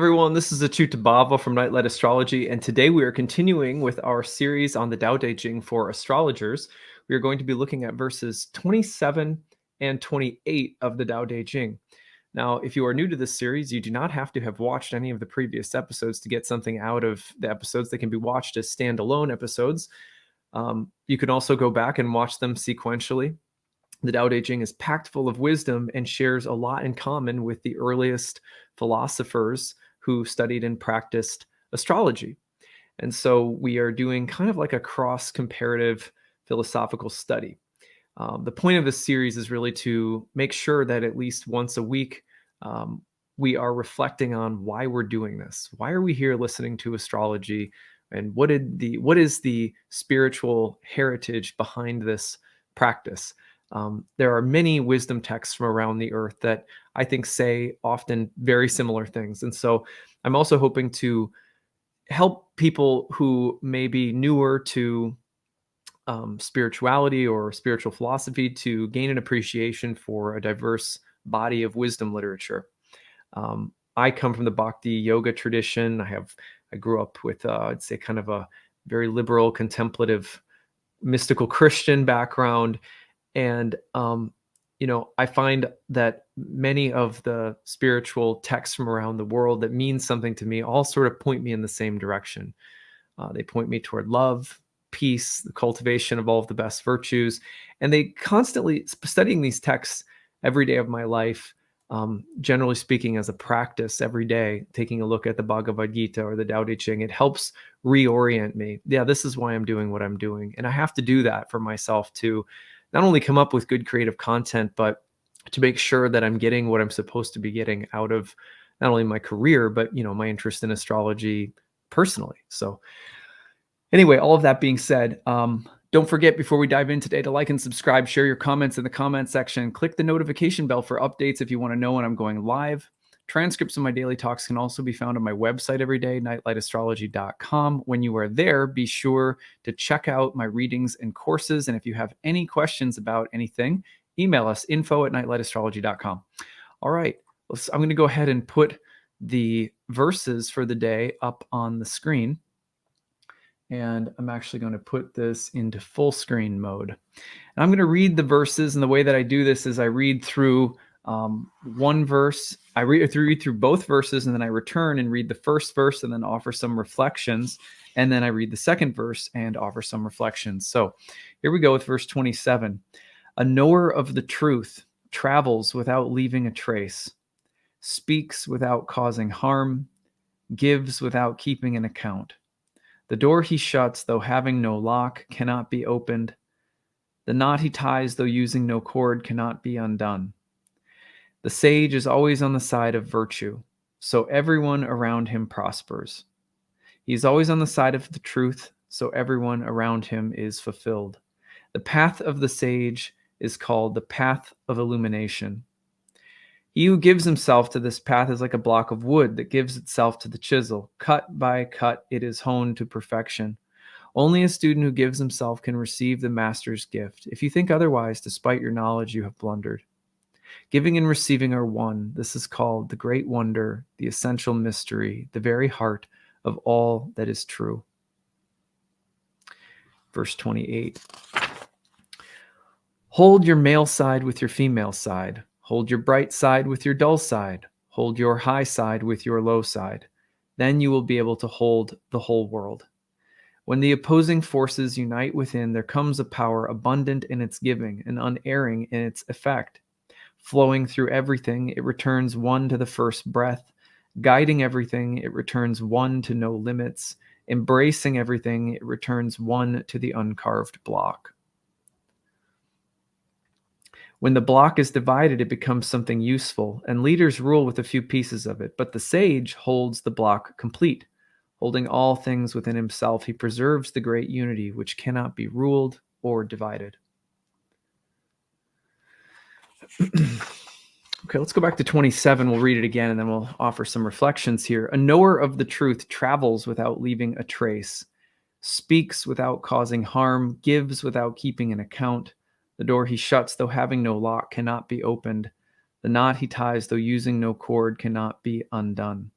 Everyone, this is acyuta-bhava from Nightlight Astrology, and today we are continuing with our series on the Tao Te Ching for astrologers. We are going to be looking at verses 27 and 28 of the Tao Te Ching. Now, if you are new to this series, you do not have to have watched any of the previous episodes to get something out of the episodes. They can be watched as standalone episodes. You can also go back and watch them sequentially. The Tao Te Ching is packed full of wisdom and shares a lot in common with the earliest philosophers who studied and practiced astrology. And so we are doing kind of like a cross-comparative philosophical study. The point of this series is really to make sure that at least once a week, we are reflecting on why we're doing this. Why are we here listening to astrology? And what is the spiritual heritage behind this practice? There are many wisdom texts from around the earth that I think say often very similar things. And so I'm also hoping to help people who may be newer to spirituality or spiritual philosophy to gain an appreciation for a diverse body of wisdom literature. I come from the Bhakti yoga tradition. I grew up with, I'd say, kind of a very liberal, contemplative, mystical Christian background. And, I find that many of the spiritual texts from around the world that mean something to me all sort of point me in the same direction. They point me toward love, peace, the cultivation of all of the best virtues. And they constantly, studying these texts every day of my life, generally speaking, as a practice every day, taking a look at the Bhagavad Gita or the Tao Te Ching, it helps reorient me. Yeah, this is why I'm doing what I'm doing. And I have to do that for myself to not only come up with good creative content, but to make sure that I'm getting what I'm supposed to be getting out of not only my career, but my interest in astrology personally. So anyway, all of that being said, don't forget before we dive in today to like and subscribe, share your comments in the comment section, click the notification bell for updates if you want to know when I'm going live. Transcripts of my daily talks can also be found on my website every day, nightlightastrology.com. When you are there, be sure to check out my readings and courses. And if you have any questions about anything, email us, info@nightlightastrology.com. All right, I'm going to go ahead and put the verses for the day up on the screen. And I'm actually going to put this into full screen mode. And I'm going to read the verses. And the way that I do this is I read through one verse. I read through both verses, and then I return and read the first verse and then offer some reflections. And then I read the second verse and offer some reflections. So here we go with verse 27. A knower of the truth travels without leaving a trace, speaks without causing harm, gives without keeping an account. The door he shuts, though having no lock, cannot be opened. The knot he ties, though using no cord, cannot be undone. The sage is always on the side of virtue, so everyone around him prospers. He is always on the side of the truth, so everyone around him is fulfilled. The path of the sage is called the path of illumination. He who gives himself to this path is like a block of wood that gives itself to the chisel. Cut by cut, it is honed to perfection. Only a student who gives himself can receive the master's gift. If you think otherwise, despite your knowledge, you have blundered. Giving and receiving are one. This is called the great wonder, the essential mystery, the very heart of all that is true. Verse 28. Hold your male side with your female side. Hold your bright side with your dull side. Hold your high side with your low side. Then you will be able to hold the whole world. When the opposing forces unite within, there comes a power abundant in its giving and unerring in its effect. Flowing through everything, it returns one to the first breath. Guiding everything, it returns one to no limits. Embracing everything, it returns one to the uncarved block. When the block is divided, it becomes something useful, and leaders rule with a few pieces of it. But the sage holds the block complete. Holding all things within himself, he preserves the great unity which cannot be ruled or divided. Okay, let's go back to 27. We'll read it again, and then we'll offer some reflections here. A knower of the truth travels without leaving a trace, speaks without causing harm, gives without keeping an account. The door he shuts, though having no lock, cannot be opened. The knot he ties, though using no cord, cannot be undone.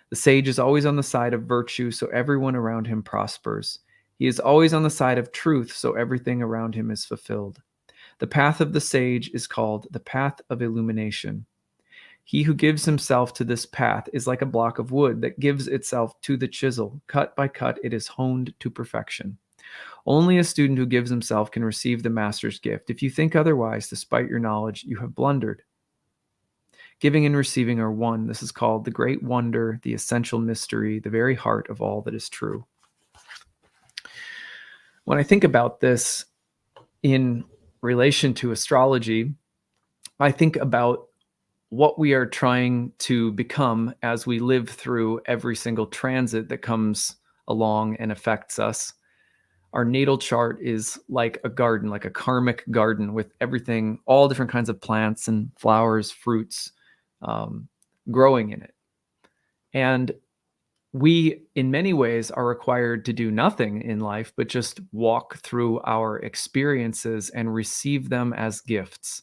The sage is always on the side of virtue, so everyone around him prospers. He is always on the side of truth, so everything around him is fulfilled. The path of the sage is called the path of illumination. He who gives himself to this path is like a block of wood that gives itself to the chisel. Cut by cut, it is honed to perfection. Only a student who gives himself can receive the master's gift. If you think otherwise, despite your knowledge, you have blundered. Giving and receiving are one. This is called the great wonder, the essential mystery, the very heart of all that is true. When I think about this in relation to astrology, I think about what we are trying to become as we live through every single transit that comes along and affects us. Our natal chart is like a garden, like a karmic garden with everything, all different kinds of plants and flowers, fruits growing in it. And we, in many ways, are required to do nothing in life, but just walk through our experiences and receive them as gifts.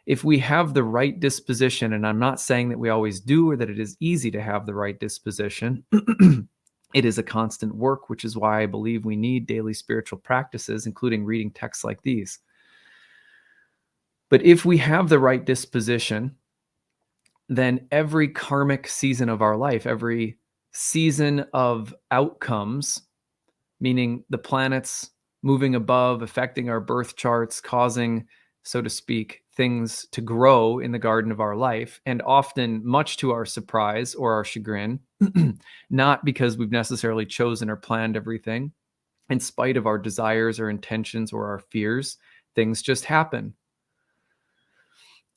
If we have the right disposition, and I'm not saying that we always do or that it is easy to have the right disposition, it is a constant work, which is why I believe we need daily spiritual practices, including reading texts like these. But if we have the right disposition, then every karmic season of our life, every season of outcomes, meaning the planets moving above, affecting our birth charts, causing, so to speak, things to grow in the garden of our life, and often much to our surprise or our chagrin, not because we've necessarily chosen or planned everything, in spite of our desires or intentions or our fears, things just happen.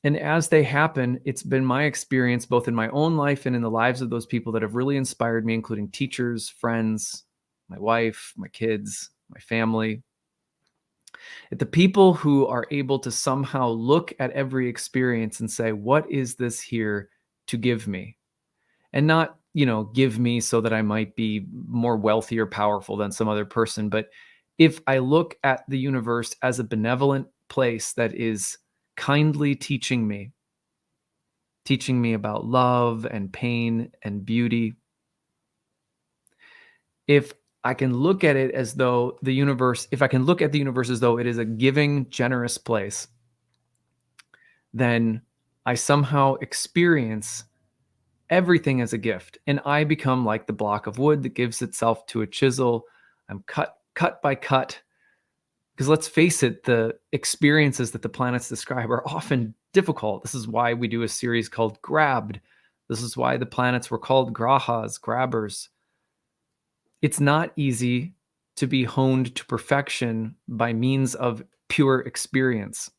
And as they happen, it's been my experience, both in my own life and in the lives of those people that have really inspired me, including teachers, friends, my wife, my kids, my family. The people who are able to somehow look at every experience and say, what is this here to give me? And not, give me so that I might be more wealthy or powerful than some other person. But if I look at the universe as a benevolent place that is kindly teaching me about love and pain and beauty, if I can look at it as though if I can look at the universe as though it is a giving, generous place, then I somehow experience everything as a gift. And I become like the block of wood that gives itself to a chisel. I'm cut by cut. Because let's face it, the experiences that the planets describe are often difficult. This is why we do a series called Grabbed. This is why the planets were called grahas, grabbers. It's not easy to be honed to perfection by means of pure experience.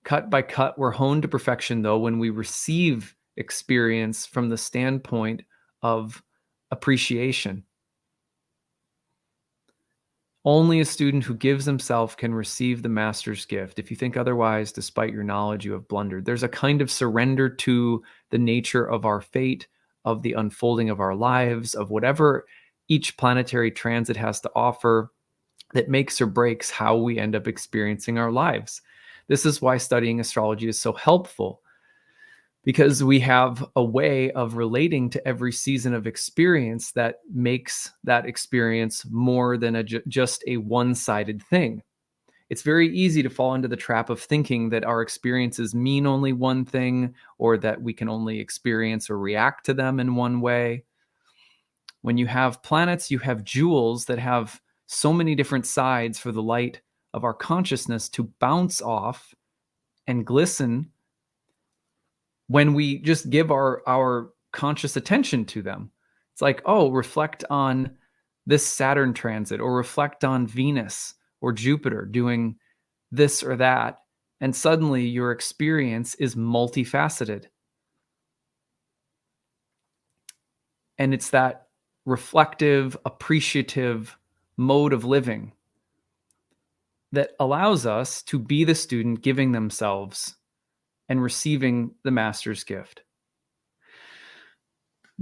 Cut by cut, we're honed to perfection, though, when we receive experience from the standpoint of appreciation. Only a student who gives himself can receive the master's gift. If you think otherwise, despite your knowledge, you have blundered. There's a kind of surrender to the nature of our fate, of the unfolding of our lives, of whatever each planetary transit has to offer that makes or breaks how we end up experiencing our lives. This is why studying astrology is so helpful, because we have a way of relating to every season of experience that makes that experience more than just a one-sided thing. It's very easy to fall into the trap of thinking that our experiences mean only one thing, or that we can only experience or react to them in one way. When you have planets, you have jewels that have so many different sides for the light of our consciousness to bounce off and glisten when we just give our conscious attention to them. It's like, oh, reflect on this Saturn transit, or reflect on Venus or Jupiter doing this or that. And suddenly your experience is multifaceted. And it's that reflective, appreciative mode of living that allows us to be the student giving themselves and receiving the master's gift.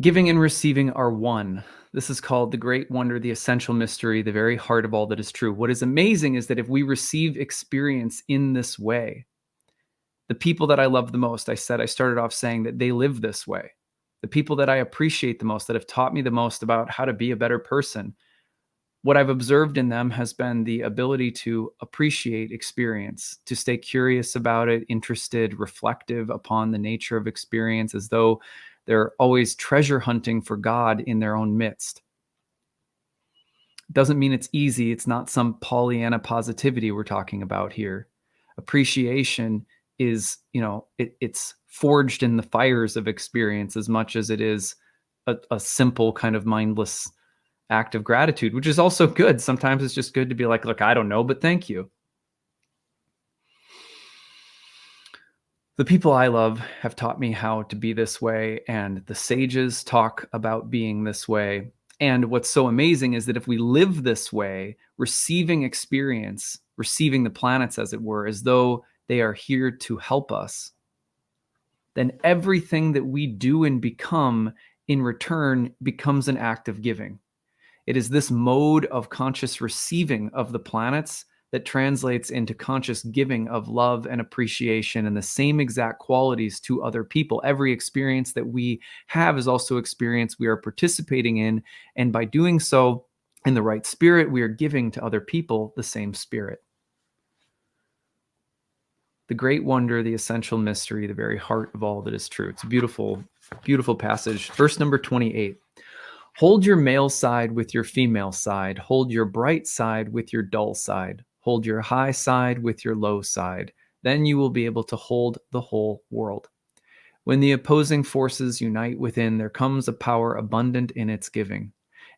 Giving and receiving are one. This is called the great wonder, the essential mystery, the very heart of all that is true. What is amazing is that if we receive experience in this way, the people that I love the most, I started off saying that they live this way. the people that I appreciate the most, that have taught me the most about how to be a better person, what I've observed in them has been the ability to appreciate experience, to stay curious about it, interested, reflective upon the nature of experience, as though they're always treasure hunting for God in their own midst. Doesn't mean it's easy. It's not some Pollyanna positivity we're talking about here. Appreciation is, it's forged in the fires of experience as much as it is a simple kind of mindless act of gratitude, which is also good. Sometimes it's just good to be like, look, I don't know, but thank you. The people I love have taught me how to be this way, and the sages talk about being this way. And what's so amazing is that if we live this way, receiving experience, receiving the planets, as it were, as though they are here to help us, then everything that we do and become in return becomes an act of giving. It is this mode of conscious receiving of the planets that translates into conscious giving of love and appreciation and the same exact qualities to other people. Every experience that we have is also experience we are participating in. And by doing so in the right spirit, we are giving to other people the same spirit. The great wonder, the essential mystery, the very heart of all that is true. It's a beautiful, beautiful passage. Verse number 28. Hold your male side with your female side. Hold your bright side with your dull side. Hold your high side with your low side. Then you will be able to hold the whole world. When the opposing forces unite within, there comes a power abundant in its giving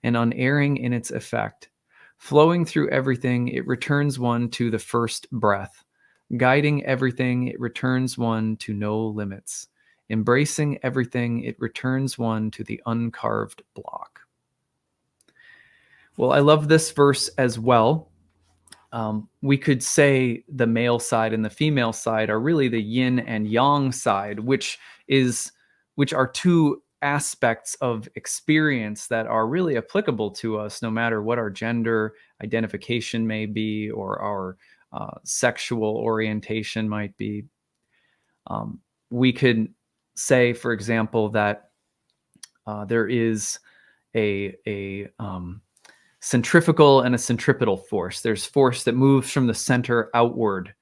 and unerring in its effect. Flowing through everything, it returns one to the first breath. Guiding everything, it returns one to no limits. Embracing everything, it returns one to the uncarved block. Well, I love this verse as well. We could say the male side and the female side are really the yin and yang side, which are two aspects of experience that are really applicable to us, no matter what our gender identification may be or our sexual orientation might be. We could say, for example, that there is a centrifugal and a centripetal force. There's force that moves from the center outward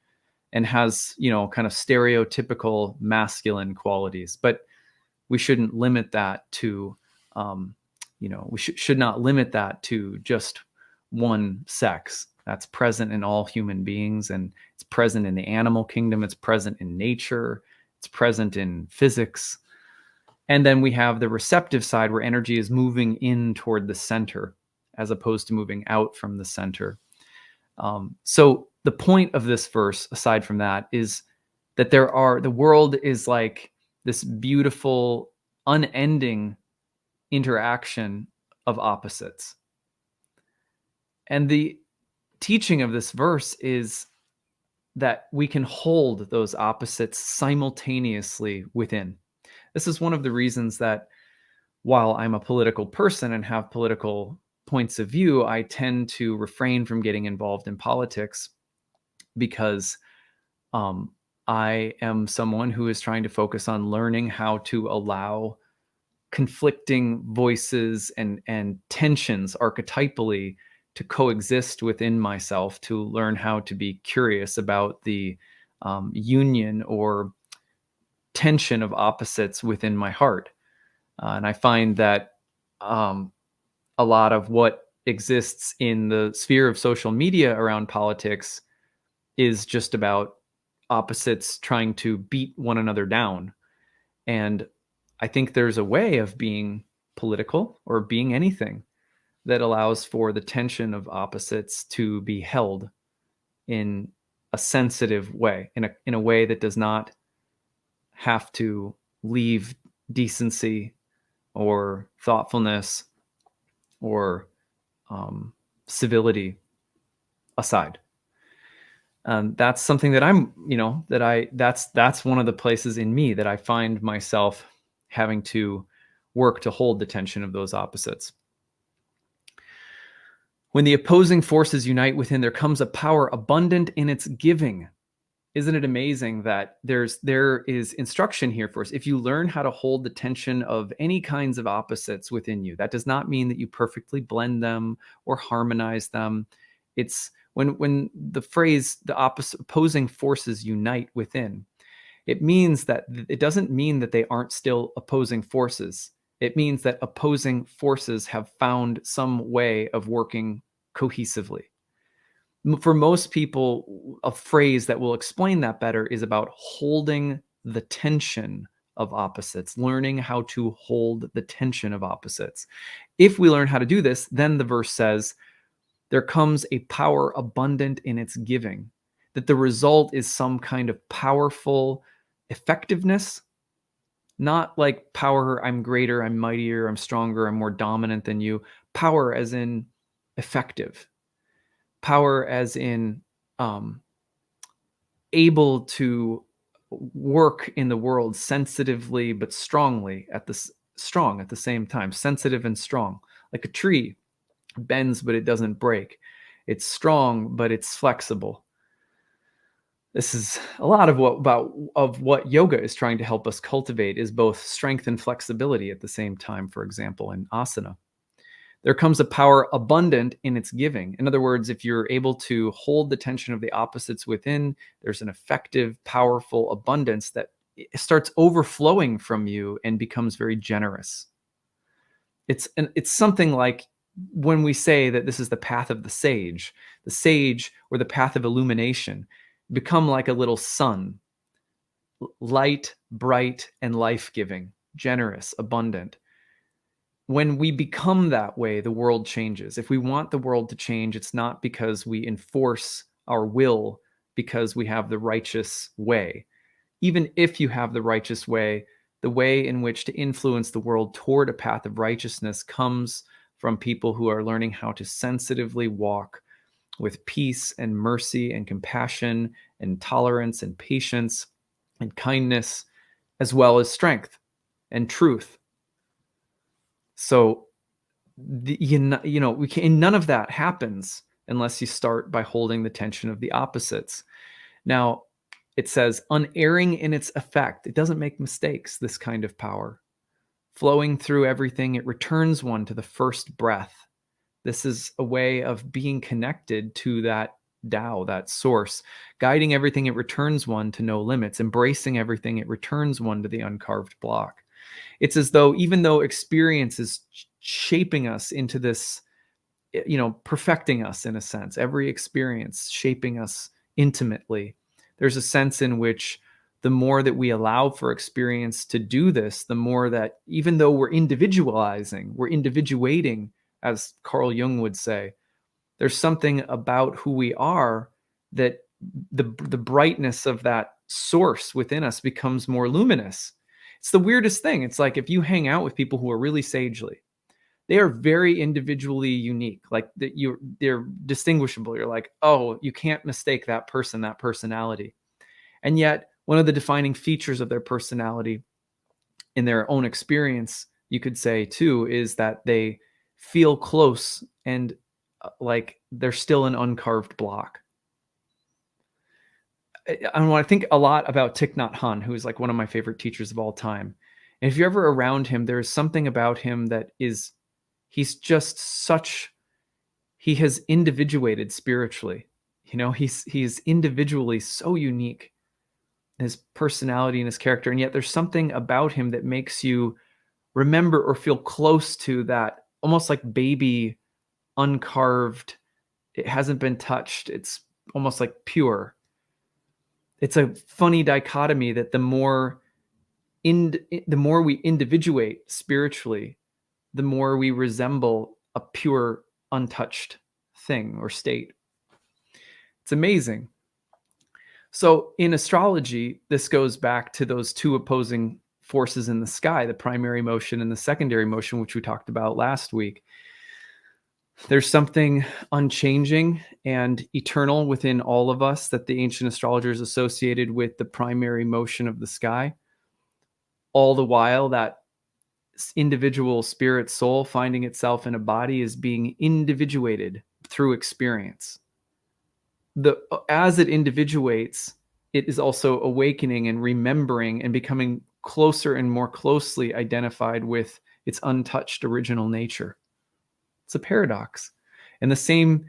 and has, kind of stereotypical masculine qualities. But we shouldn't limit that to, we should not limit that to just one sex. That's present in all human beings, and it's present in the animal kingdom. It's present in nature. It's present in physics. And then we have the receptive side, where energy is moving in toward the center as opposed to moving out from the center. So the point of this verse, aside from that, is that the world is like this beautiful, unending interaction of opposites. And the teaching of this verse is that we can hold those opposites simultaneously within. This is one of the reasons that while I'm a political person and have political points of view, I tend to refrain from getting involved in politics, because I am someone who is trying to focus on learning how to allow conflicting voices and tensions archetypally to coexist within myself, to learn how to be curious about the union or tension of opposites within my heart. And I find that a lot of what exists in the sphere of social media around politics is just about opposites trying to beat one another down. And I think there's a way of being political, or being anything, that allows for the tension of opposites to be held in a sensitive way, in a way that does not have to leave decency or thoughtfulness or civility aside. That's something that that's one of the places in me that I find myself having to work to hold the tension of those opposites. When the opposing forces unite within, there comes a power abundant in its giving. Isn't it amazing that there is instruction here for us? If you learn how to hold the tension of any kinds of opposites within you, that does not mean that you perfectly blend them or harmonize them. It's when the phrase the opposite opposing forces unite within, it means that it doesn't mean that they aren't still opposing forces. It means that opposing forces have found some way of working cohesively. For most people, a phrase that will explain that better is about holding the tension of opposites, learning how to hold the tension of opposites. If we learn how to do this, then the verse says, there comes a power abundant in its giving, that the result is some kind of powerful effectiveness, not like power, I'm greater, I'm mightier, I'm stronger, I'm more dominant than you. Power as in effective, power as in um, able to work in the world sensitively but strongly strong at the same time, sensitive and strong, like a tree bends but it doesn't break. It's strong but it's flexible. This is a lot of what yoga is trying to help us cultivate, is both strength and flexibility at the same time. For example, in asana, there comes a power abundant in its giving. In other words, if you're able to hold the tension of the opposites within, there's an effective, powerful abundance that starts overflowing from you and becomes very generous. It's something like when we say that this is the path of the sage or the path of illumination, become like a little sun, light, bright, and life-giving, generous, abundant. When we become that way, the world changes. If we want the world to change, it's not because we enforce our will because we have the righteous way. Even if you have the righteous way, the way in which to influence the world toward a path of righteousness comes from people who are learning how to sensitively walk with peace and mercy and compassion and tolerance and patience and kindness, as well as strength and truth. So, none of that happens unless you start by holding the tension of the opposites. Now, it says, unerring in its effect. It doesn't make mistakes, this kind of power. Flowing through everything, it returns one to the first breath. This is a way of being connected to that Tao, that source. Guiding everything, it returns one to no limits. Embracing everything, it returns one to the uncarved block. It's as though, even though experience is shaping us into this, perfecting us in a sense, every experience shaping us intimately, there's a sense in which the more that we allow for experience to do this, the more that, even though we're individualizing, we're individuating, as Carl Jung would say, there's something about who we are that the brightness of that source within us becomes more luminous. It's the weirdest thing. It's like if you hang out with people who are really sagely, they are very individually unique. Like they're distinguishable. You're like, oh, you can't mistake that person, that personality. And yet, one of the defining features of their personality in their own experience, you could say too, is that they feel close and like they're still an uncarved block. I think a lot about Thich Nhat Hanh, who is like one of my favorite teachers of all time. And if you're ever around him, there's something about him that is, he's just such, he has individuated spiritually. He's individually so unique, his personality and his character. And yet there's something about him that makes you remember or feel close to that, almost like baby, uncarved. It hasn't been touched. It's almost like pure. It's a funny dichotomy that the more we individuate spiritually, the more we resemble a pure, untouched thing or state. It's amazing. So in astrology, this goes back to those two opposing forces in the sky, the primary motion and the secondary motion, which we talked about last week. There's something unchanging and eternal within all of us that the ancient astrologers associated with the primary motion of the sky. All the while, that individual spirit soul finding itself in a body is being individuated through experience. As it individuates, it is also awakening and remembering and becoming closer and more closely identified with its untouched original nature. It's a paradox. And the same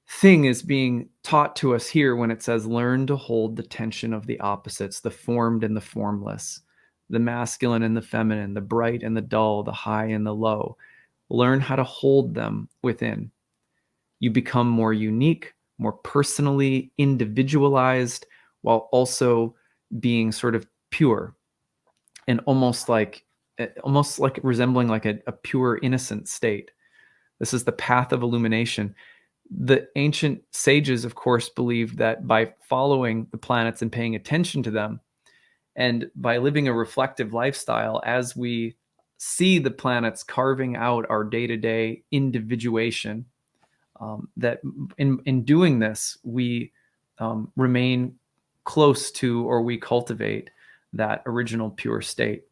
thing is being taught to us here when it says, learn to hold the tension of the opposites, the formed and the formless, the masculine and the feminine, the bright and the dull, the high and the low. Learn how to hold them within. You become more unique, more personally individualized, while also being sort of pure and almost like resembling like a pure innocent state. This is the path of illumination. The ancient sages, of course, believed that by following the planets and paying attention to them, and by living a reflective lifestyle, as we see the planets carving out our day-to-day individuation, that in doing this, we remain close to, or we cultivate that original pure state.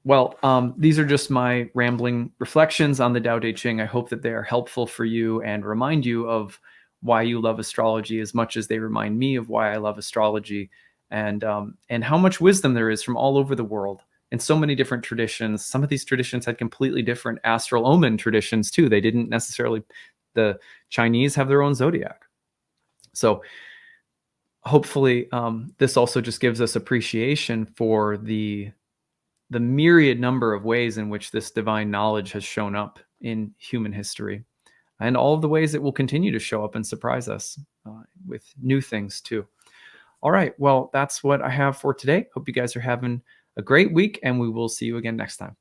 Well, these are just my rambling reflections on the Tao Te Ching. I hope that they are helpful for you and remind you of why you love astrology as much as they remind me of why I love astrology, and how much wisdom there is from all over the world in so many different traditions. Some of these traditions had completely different astral omen traditions too. They didn't necessarily. The Chinese have their own zodiac. So hopefully this also just gives us appreciation for the myriad number of ways in which this divine knowledge has shown up in human history, and all of the ways it will continue to show up and surprise us with new things too. All right, well, that's what I have for today. Hope you guys are having a great week, and we will see you again next time.